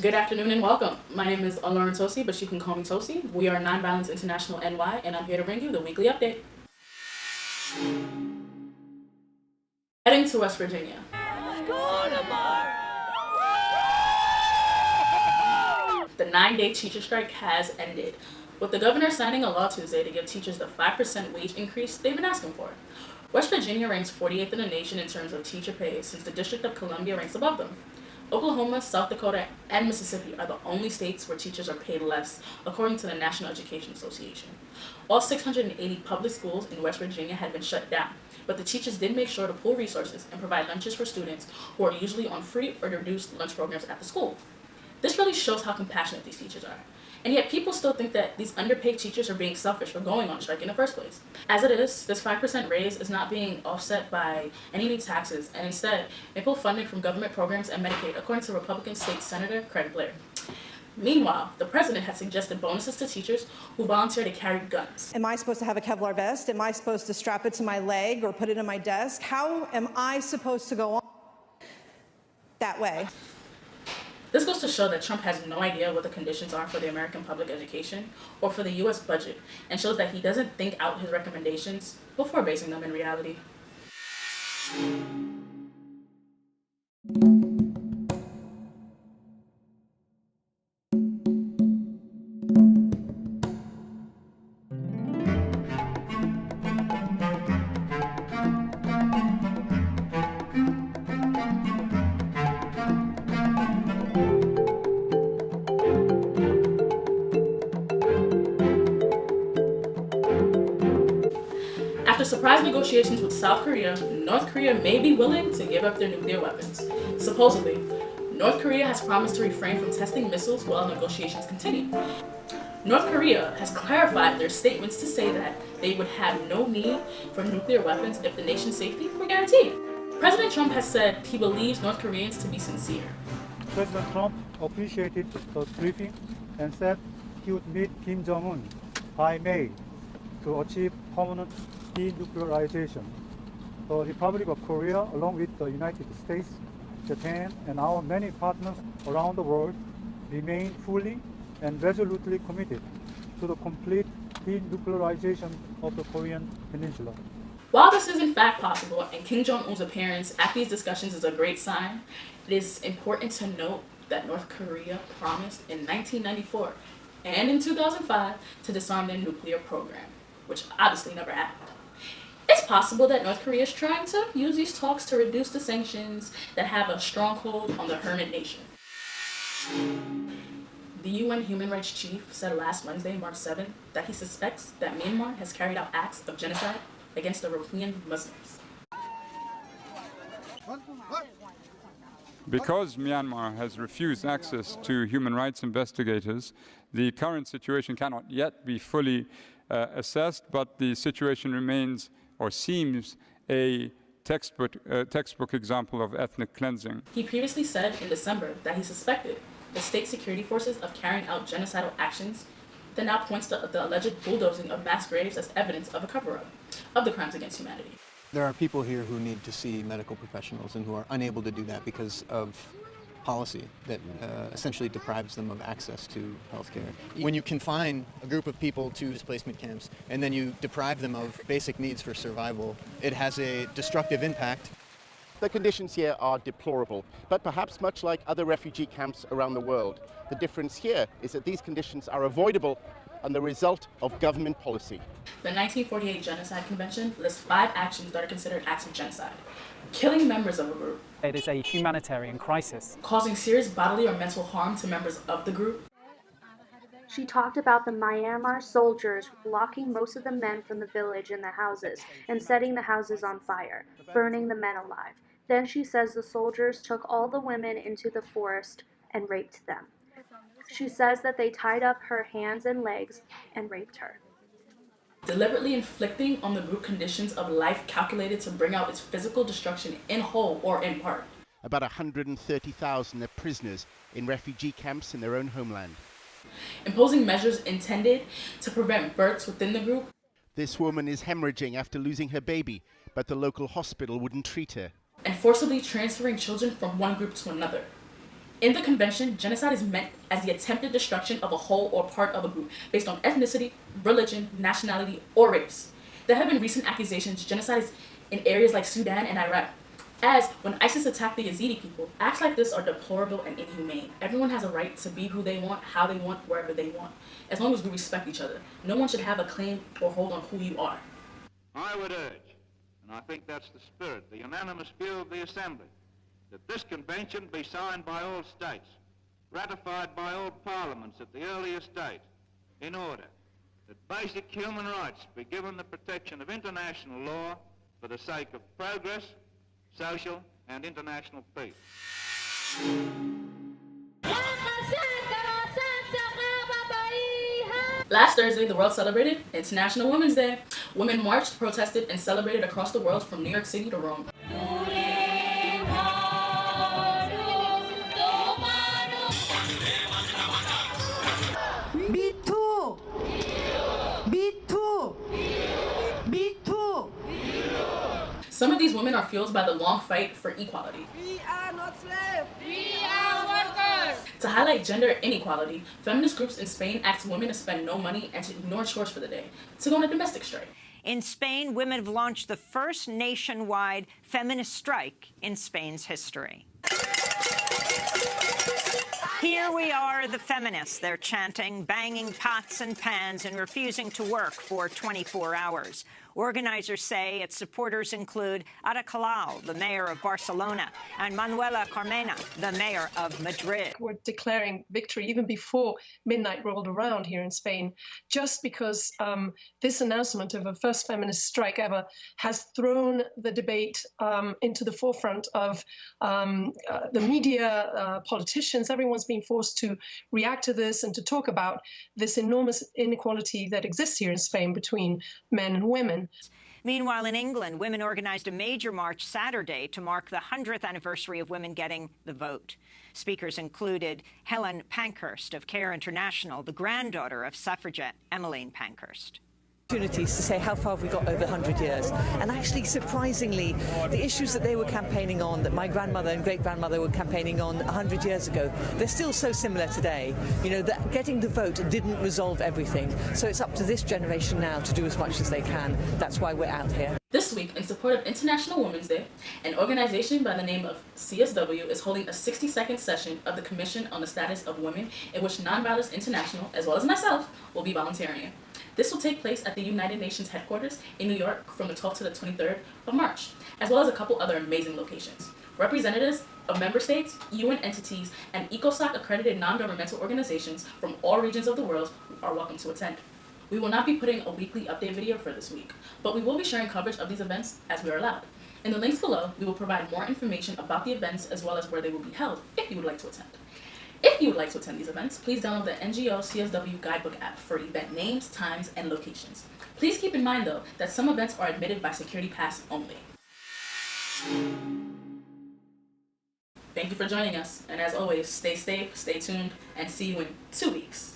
Good afternoon and welcome. My name is Lauren Tosi, but you can call me Tosi. We are Nonviolence International NY, and I'm here to bring you the weekly update. Heading to West Virginia. The 9-day teacher strike has ended, with the governor signing a law Tuesday to give teachers the 5% wage increase they've been asking for. West Virginia ranks 48th in the nation in terms of teacher pay, since the District of Columbia ranks above them. Oklahoma, South Dakota, and Mississippi are the only states where teachers are paid less, according to the National Education Association. All 680 public schools in West Virginia had been shut down, but the teachers did make sure to pool resources and provide lunches for students who are usually on free or reduced lunch programs at the school. This really shows how compassionate these teachers are. And yet people still think that these underpaid teachers are being selfish for going on strike in the first place. As it is, this 5% raise is not being offset by any new taxes, and instead, may pull funding from government programs and Medicaid, according to Republican State Senator Craig Blair. Meanwhile, the president had suggested bonuses to teachers who volunteer to carry guns. Am I supposed to have a Kevlar vest? Am I supposed to strap it to my leg or put it in my desk? How am I supposed to go on that way? This goes to show that Trump has no idea what the conditions are for the American public education or for the U.S. budget, and shows that he doesn't think out his recommendations before basing them in reality. After surprise negotiations with South Korea, North Korea may be willing to give up their nuclear weapons. Supposedly, North Korea has promised to refrain from testing missiles while negotiations continue. North Korea has clarified their statements to say that they would have no need for nuclear weapons if the nation's safety were guaranteed. President Trump has said he believes North Koreans to be sincere. President Trump appreciated the briefing and said he would meet Kim Jong-Un by May to achieve permanent denuclearization. The Republic of Korea, along with the United States, Japan, and our many partners around the world, remain fully and resolutely committed to the complete denuclearization of the Korean Peninsula. While this is in fact possible, and Kim Jong-un's appearance at these discussions is a great sign, it is important to note that North Korea promised in 1994 and in 2005 to disarm their nuclear program, which obviously never happened. It's possible that North Korea is trying to use these talks to reduce the sanctions that have a stronghold on the hermit nation. The UN Human Rights Chief said last Wednesday, March 7th, that he suspects that Myanmar has carried out acts of genocide against the Rohingya Muslims. Because Myanmar has refused access to human rights investigators, the current situation cannot yet be fully assessed, but the situation remains or seems a textbook example of ethnic cleansing. He previously said in December that he suspected the state security forces of carrying out genocidal actions, that now points to the alleged bulldozing of mass graves as evidence of a cover-up of the crimes against humanity. There are people here who need to see medical professionals and who are unable to do that because of policy that essentially deprives them of access to health care. When you confine a group of people to displacement camps and then you deprive them of basic needs for survival, it has a destructive impact. The conditions here are deplorable, but perhaps much like other refugee camps around the world, the difference here is that these conditions are avoidable and the result of government policy. The 1948 Genocide Convention lists 5 actions that are considered acts of genocide: killing members of a group, it is a humanitarian crisis, causing serious bodily or mental harm to members of the group. She talked about the Myanmar soldiers locking most of the men from the village in the houses and setting the houses on fire, burning the men alive. Then she says the soldiers took all the women into the forest and raped them. She says that they tied up her hands and legs and raped her. Deliberately inflicting on the group conditions of life calculated to bring out its physical destruction in whole or in part. About 130,000 are prisoners in refugee camps in their own homeland. Imposing measures intended to prevent births within the group. This woman is hemorrhaging after losing her baby, but the local hospital wouldn't treat her. And forcibly transferring children from one group to another. In the convention, genocide is meant as the attempted destruction of a whole or part of a group based on ethnicity, religion, nationality, or race. There have been recent accusations genocide is in areas like Sudan and Iraq. As when ISIS attacked the Yazidi people, acts like this are deplorable and inhumane. Everyone has a right to be who they want, how they want, wherever they want, as long as we respect each other. No one should have a claim or hold on who you are. I would urge, and I think that's the spirit, the unanimous view of the Assembly, that this convention be signed by all states, ratified by all parliaments at the earliest date, in order that basic human rights be given the protection of international law for the sake of progress, social and international peace. Last Thursday, the world celebrated International Women's Day. Women marched, protested, and celebrated across the world from New York City to Rome. Me too! Me too! Me too! Some of these women are fueled by the long fight for equality. We are not slaves! We are workers! To highlight gender inequality, feminist groups in Spain asked women to spend no money and to ignore chores for the day, to go on a domestic strike. In Spain, women have launched the first nationwide feminist strike in Spain's history. Here we are, the feminists. They're chanting, banging pots and pans, and refusing to work for 24 hours. Organizers say its supporters include Ada Colau, the mayor of Barcelona, and Manuela Carmena, the mayor of Madrid. We're declaring victory even before midnight rolled around here in Spain, just because this announcement of a first feminist strike ever has thrown the debate into the forefront of the media, politicians. Everyone's been forced to react to this and to talk about this enormous inequality that exists here in Spain between men and women. Meanwhile, in England, women organized a major march Saturday to mark the 100th anniversary of women getting the vote. Speakers included Helen Pankhurst of Care International, the granddaughter of suffragette Emmeline Pankhurst. Opportunities to say how far have we got over 100 years. And actually, surprisingly, the issues that they were campaigning on, that my grandmother and great-grandmother were campaigning on 100 years ago, they're still so similar today. You know, that getting the vote didn't resolve everything. So it's up to this generation now to do as much as they can. That's why we're out here. This week, in support of International Women's Day, an organization by the name of CSW is holding a 60-second session of the Commission on the Status of Women, in which Nonviolence International, as well as myself, will be volunteering. This will take place at the United Nations headquarters in New York from the 12th to the 23rd of March, as well as a couple other amazing locations. Representatives of member states, UN entities, and ECOSOC-accredited non-governmental organizations from all regions of the world are welcome to attend. We will not be putting a weekly update video for this week, but we will be sharing coverage of these events as we are allowed. In the links below, we will provide more information about the events as well as where they will be held if you would like to attend. If you would like to attend these events, please download the NGO CSW Guidebook app for event names, times, and locations. Please keep in mind, though, that some events are admitted by security pass only. Thank you for joining us, and as always, stay safe, stay tuned, and see you in 2 weeks.